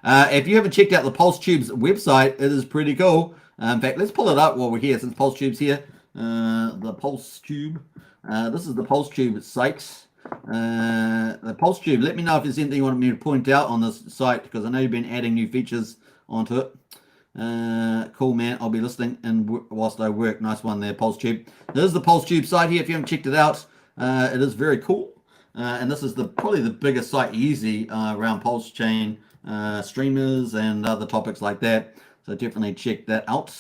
If you haven't checked out the PulseTube's website, it is pretty cool. In fact, let's pull it up while we're here, since PulseTube's here. The PulseTube. This is the PulseTube site. The PulseTube. Let me know if there's anything you want me to point out on this site, because I know you've been adding new features onto it. Cool, man. I'll be listening whilst I work. Nice one there, PulseTube. There's the PulseTube site here. If you haven't checked it out, it is very cool. And this is probably the biggest site easy around Pulse Chain streamers and other topics like that. So definitely check that out.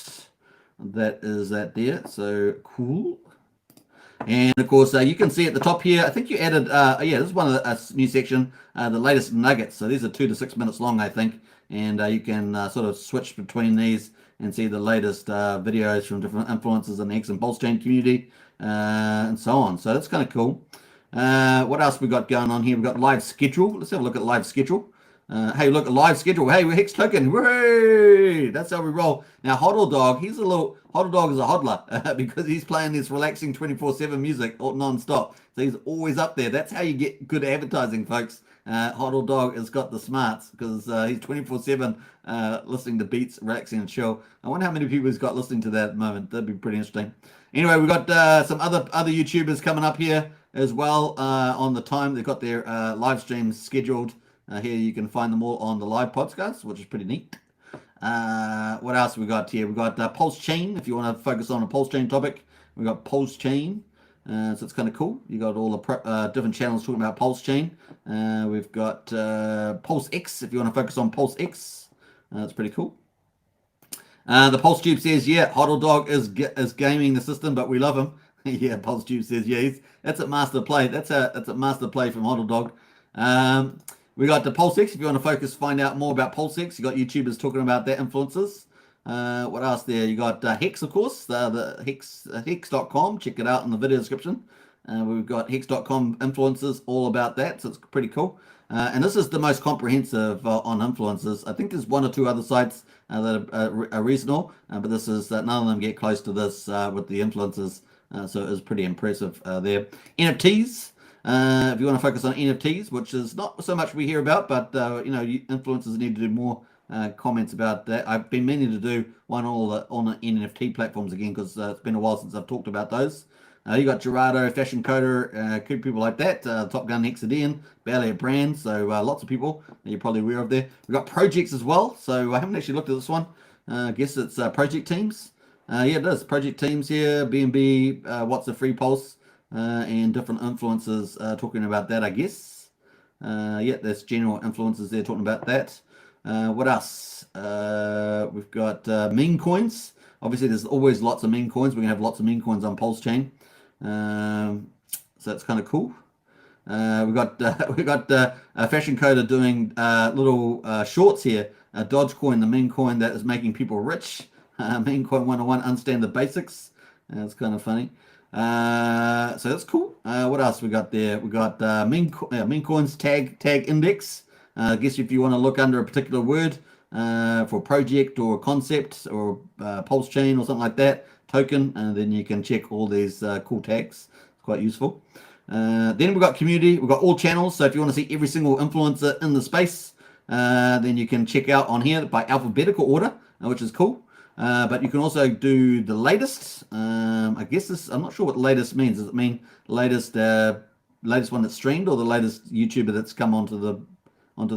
That is that there. So cool. And of course, you can see at the top here, I think you added, yeah, this is one of the new section, the latest nuggets. So these are 2 to 6 minutes long, I think. And you can sort of switch between these and see the latest videos from different influencers in the HEX and Pulse Chain community and so on. So that's kind of cool. What else we got going on here? We've got live schedule. Let's have a look at live schedule. Hey, look at live schedule. Hey, we're HEX Token. Whee! That's how we roll. Now, Hodl Dog, Hodl Dog is a hodler because he's playing this relaxing 24/7 music non-stop. So he's always up there. That's how you get good advertising, folks. Hodl Dog has got the smarts because he's 24/7 listening to beats, relaxing and chill. I wonder how many people he's got listening to that at the moment. That'd be pretty interesting. Anyway, we've got some other YouTubers coming up here as well on the time. They've got their live streams scheduled. Here you can find them all on the live podcast, which is pretty neat. What else we got here? We've got Pulse Chain. If you want to focus on a Pulse Chain topic, we've got Pulse Chain. So it's kind of cool. You got all the different channels talking about Pulse Chain. We've got Pulse X. If you want to focus on Pulse X, that's pretty cool. The PulseTube says, yeah, Hodl Dog is gaming the system, but we love him. Yeah, PulseTube says, yeah, that's a master play. That's a master play from Hodl Dog. We got the Pulse X. If you want to find out more about Pulse X, you got YouTubers talking about their influencers. What else there? You got HEX, of course, the HEX.com. Check it out in the video description. We've got HEX.com influencers, all about that, so it's pretty cool. And this is the most comprehensive on influencers. I think there's 1 or 2 other sites that are reasonable, but this is none of them get close to this with the influencers. So it is pretty impressive there. NFTs. If you want to focus on NFTs, which is not so much we hear about, but you know, influencers need to do more comments about that. I've been meaning to do one on the NFT platforms again, because it's been a while since I've talked about those. You got Gerardo, Fashion Coder, cool people like that. Top Gun Hexadian, barely a brand, so lots of people that you're probably aware of there. We've got projects as well, so I haven't actually looked at this one. I guess it's project teams. Yeah, it is. Project teams here, BNB, What's a Free Pulse, and different influencers talking about that, I guess. Yeah, there's general influencers there talking about that. What else? We've got meme coins. Obviously, there's always lots of meme coins. We're going to have lots of meme coins on Pulse Chain. So that's kind of cool. We've got a Fashion Coder doing little shorts here. Dogecoin, the meme coin that is making people rich. Meme coin 101, understand the basics. That's kind of funny. So that's cool. What else we got there? We got meme coins tag index. I guess if you want to look under a particular word for project or concept or Pulse Chain or something like that, token, and then you can check all these cool tags. It's quite useful. Then we've got community. We've got all channels. So if you want to see every single influencer in the space, then you can check out on here by alphabetical order, which is cool. But you can also do the latest. I guess I'm not sure what latest means. Does it mean latest one that's streamed, or the latest YouTuber that's come onto the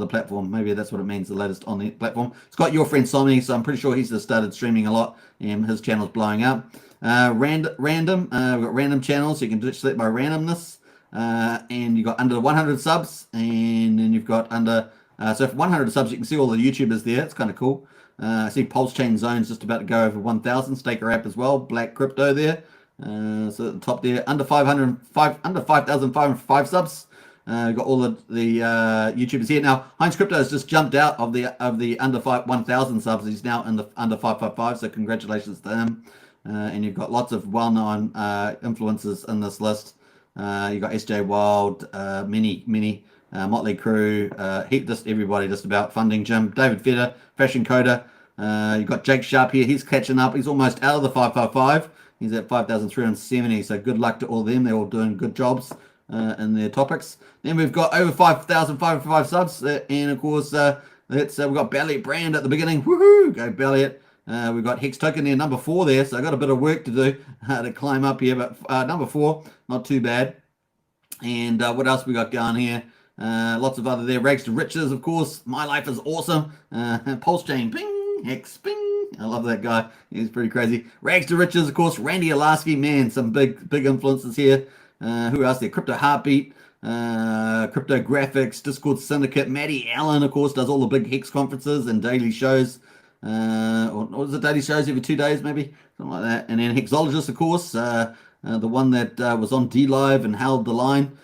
platform? Maybe that's what it means, the latest on the platform. It's got your friend Somi, so I'm pretty sure he's just started streaming a lot, and his channel's blowing up. Random, we've got random channels, so you can just select by randomness, and you've got under 100 subs, and then you've got under, so for 100 subs, you can see all the YouTubers there. It's kind of cool. I see Pulse Chain Zone's just about to go over 1,000. Staker app as well. Black Crypto there. So at the top there, under 5,505 subs. We've got all the YouTubers here now. Heinz Crypto has just jumped out of the under 1,000 subs. He's now in the under 555. So congratulations to him. And you've got lots of well-known influencers in this list. You've got SJ Wild, Mini. Motley Crue, just everybody, just about Funding Jim, David Feder, Fashion Coder. You've got Jake Sharp here. He's catching up. He's almost out of the 555. He's at 5,370. So good luck to all of them. They're all doing good jobs in their topics. Then we've got over 5,555 subs, and of course the We've got Belliot Brand at the beginning. Woohoo! Go Belliot. We've got HEX Token there, number 4 there. So I got a bit of work to do to climb up here, but number 4, not too bad. And what else we got going here? Lots of other there. Rags to Riches, of course. My Life is Awesome. Pulse Chain, ping, Hex, ping. I love that guy. He's pretty crazy. Rags to Riches, of course. Randy Alaski, man, some big influences here. Who else there? Crypto Heartbeat, Crypto Graphics, Discord Syndicate. Maddie Allen, of course, does all the big Hex conferences and daily shows. Or was it daily shows every 2 days, maybe? Something like that. And then Hexologist, of course. The one that was on D Live and held the line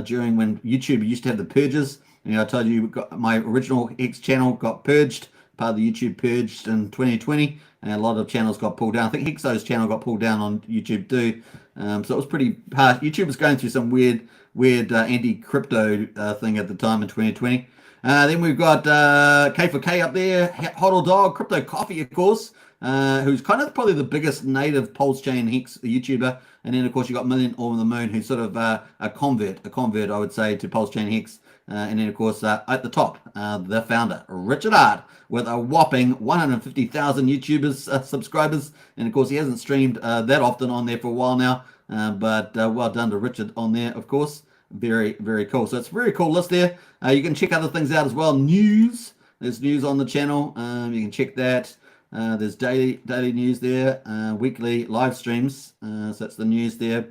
during when YouTube used to have the purges. I told you my original Hex channel got purged, part of the YouTube purged in 2020, and a lot of channels got pulled down. I think Hexo's channel got pulled down on YouTube too. So it was pretty hard. YouTube was going through some weird anti-crypto thing at the time in 2020. Then we've got K4K up there, Hodl Dog, Crypto Coffee, of course, who's kind of probably the biggest native Pulse Chain Hex YouTuber. And then, of course, you got Million Over the Moon, who's sort of a convert, I would say, to Pulse Chain Hex. And then, of course, at the top, the founder, Richard Art, with a whopping 150,000 YouTubers subscribers. And, of course, he hasn't streamed that often on there for a while now. But well done to Richard on there, of course. Very, very cool. So it's a very cool list there. You can check other things out as well. News. There's news on the channel. You can check that. There's daily news there. Weekly live streams. So that's the news there.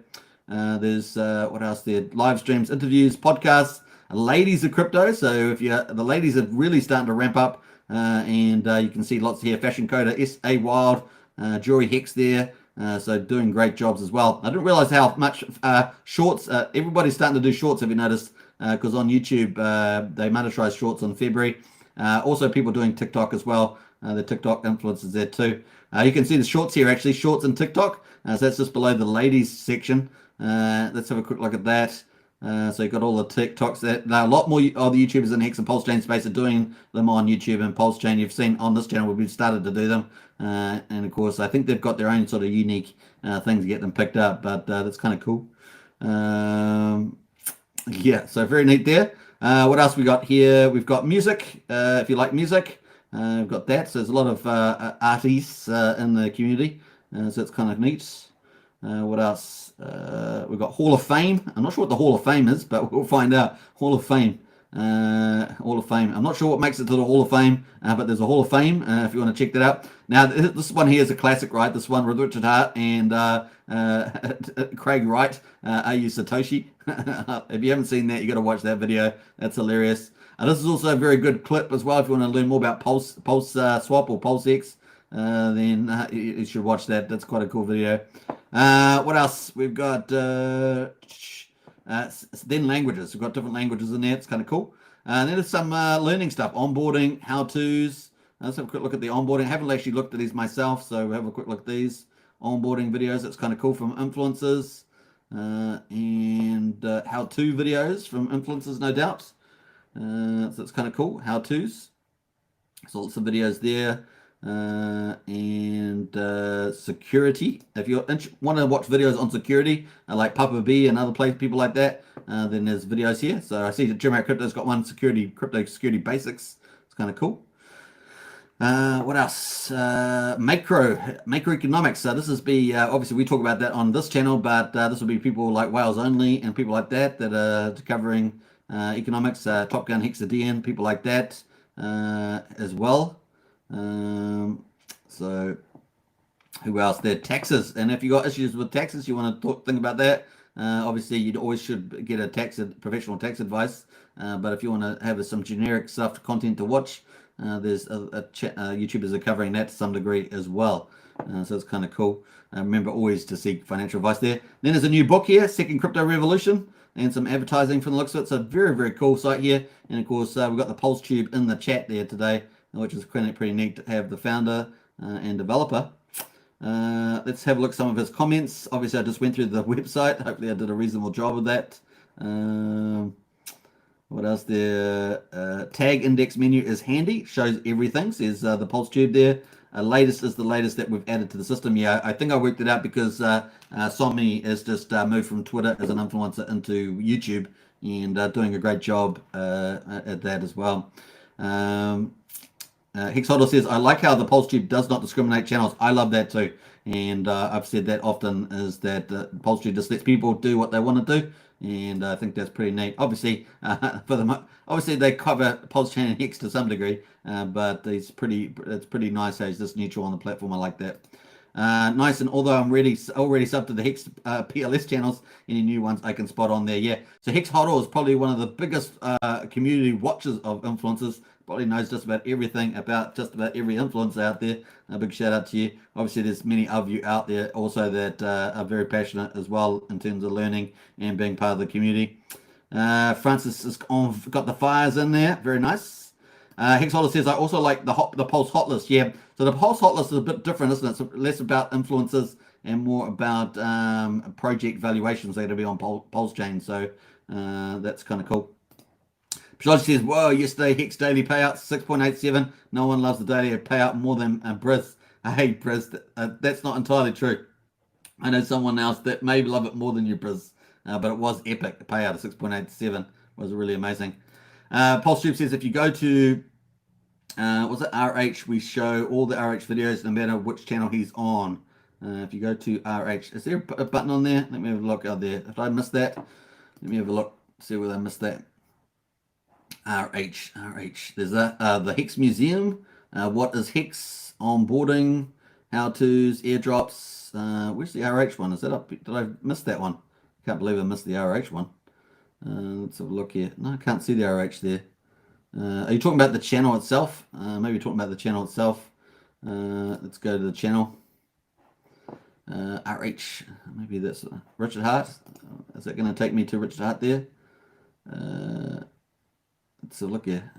There's what else there? Live streams, interviews, podcasts. Ladies of Crypto. So the ladies are really starting to ramp up. And you can see lots here. Fashion Coder, S.A. Wild, Jory Hex there. So doing great jobs as well. I didn't realize how much shorts, everybody's starting to do shorts, have you noticed? Because on YouTube, they monetize shorts in February. Also people doing TikTok as well. The TikTok influencers there too. You can see the shorts here actually, shorts and TikTok. So that's just below the ladies section. Let's have a quick look at that. So you've got all the TikToks that a lot more of the YouTubers in Hex and Pulse Chain space are doing them on YouTube and Pulse Chain. You've seen on this channel we've started to do them, and of course I think they've got their own sort of unique things to get them picked up, but that's kind of cool. Yeah, so very neat there. What else we got here? We've got music. If you like music, we've got that. So there's a lot of artists in the community, so it's kind of neat. What else? We've got Hall of Fame. I'm not sure what the Hall of Fame is, but we'll find out. Hall of Fame. Hall of Fame. I'm not sure what makes it to the Hall of Fame, but there's a Hall of Fame if you want to check that out. Now, this one here is a classic, right? This one with Richard Hart and Craig Wright, Are You Satoshi? If you haven't seen that, you got to watch that video. That's hilarious. This is also a very good clip as well if you want to learn more about Pulse Swap or PulseX. Then you should watch that. That's quite a cool video. What else? We've got then languages. We've got different languages in there. It's kind of cool. And then there's some learning stuff, onboarding, how-tos. Let's have a quick look at the onboarding. I haven't actually looked at these myself, so we'll have a quick look at these onboarding videos. That's kind of cool from influencers. And how-to videos from influencers, no doubt. So it's kind of cool. How-tos. So lots of videos there. And security. If you want to watch videos on security, like Papa B and other people like that, then there's videos here. So I see that Jim Crypto's got one, crypto security basics. It's kind of cool. What else? Macroeconomics. So this is obviously we talk about that on this channel, but this will be people like Wales Only and people like that are covering economics. Top Gun Hexadian, people like that as well. So who else there? Taxes. And if you got issues with taxes, you want to think about that. Obviously, you always should get a professional tax advice. But if you want to have some generic stuff, content to watch, there's YouTubers are covering that to some degree as well. So it's kind of cool. Remember always to seek financial advice there. Then there's a new book here, Second Crypto Revolution, and some advertising from the looks of it. It's a very, very cool site here. And of course, we've got the PulseTube in the chat there today, which is pretty neat to have the founder and developer. Let's have a look at some of his comments. Obviously, I just went through the website. Hopefully, I did a reasonable job of that. What else there? Tag index menu is handy. Shows everything. Says the PulseTube there. Latest is the latest that we've added to the system. Yeah, I think I worked it out because Somni has just moved from Twitter as an influencer into YouTube and doing a great job at that as well. Hex Hodder says, I like how the PulseTube does not discriminate channels. I love that too. And I've said that often, is that PulseTube just lets people do what they want to do. And I think that's pretty neat. Obviously, obviously they cover Pulse Chain and Hex to some degree, but it's pretty nice how it's just neutral on the platform. I like that. Nice, and although I'm already subbed to the Hex PLS channels, any new ones I can spot on there. Yeah, so Hex Hodder is probably one of the biggest community watchers of influencers. Probably knows just about everything about just about every influencer out there. A big shout out to you. Obviously, there's many of you out there also that are very passionate as well in terms of learning and being part of the community. Francis has got the fires in there. Very nice. Hex Hodder says, I also like the Pulse Hot List. Yeah, so the Pulse Hot List is a bit different, isn't it? It's less about influencers and more about project valuations that are going to be on Pulse Chain. So that's kind of cool. George says, whoa, yesterday Hex daily payout 6.87. No one loves the daily payout more than Briz. Hey, Briz, that's not entirely true. I know someone else that may love it more than you, Briz. But it was epic. The payout of 6.87 was really amazing. PulseTube says, if you go to, was it RH, we show all the RH videos no matter which channel he's on. If you go to RH, is there a button on there? Let me have a look out there. If I missed that, let me have a look, see whether I missed that. RH. There's the Hex Museum. What is Hex? Onboarding, how-tos, airdrops. Where's the RH one? Is that up? Did I miss that one? Can't believe I missed the RH one. Let's have a look here. No, I can't see the RH there. Are you talking about the channel itself? Maybe talking about the channel itself. Let's go to the channel. RH. Maybe that's Richard Hart. Is that going to take me to Richard Hart there? Let's look here.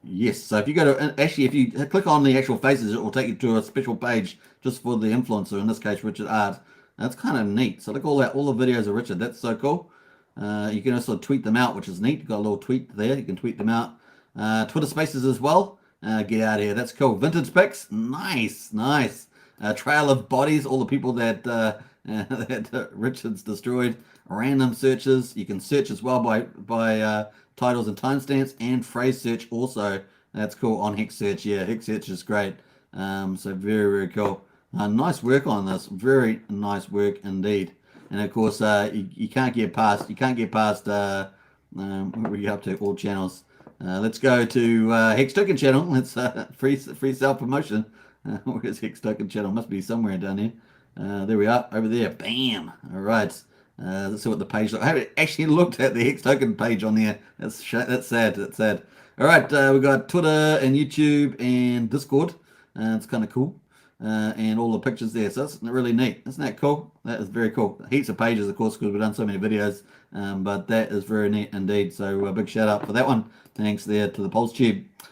Yes, so if you go to, actually, if you click on the actual faces, it will take you to a special page just for the influencer, in this case, Richard Hart. That's kind of neat. So look all the videos of Richard. That's so cool. You can also tweet them out, which is neat. You've got a little tweet there. You can tweet them out. Twitter Spaces as well. Get out of here. That's cool. Vintage pics. Nice. Trail of bodies. All the people that that Richard's destroyed. Random searches. You can search as well by titles and timestamps, and phrase search also. That's cool on Hex Search. Yeah, Hex Search is great. So very cool. Nice work on this. Very nice work indeed. And of course, you can't get past what are you up to? All channels. Let's go to HEX Token channel. Let's free self promotion. Where's HEX Token channel? Must be somewhere down here. There we are, over there. Bam. All right. Let's see what the page looks. I haven't actually looked at the HEX Token page on there. That's sad. All right, we've got Twitter and YouTube and Discord. It's kind of cool. And all the pictures there. So that's really neat. Isn't that cool? That is very cool. Heaps of pages, of course, because we've done so many videos. But that is very neat indeed. So a big shout out for that one. Thanks there to the PulseTube.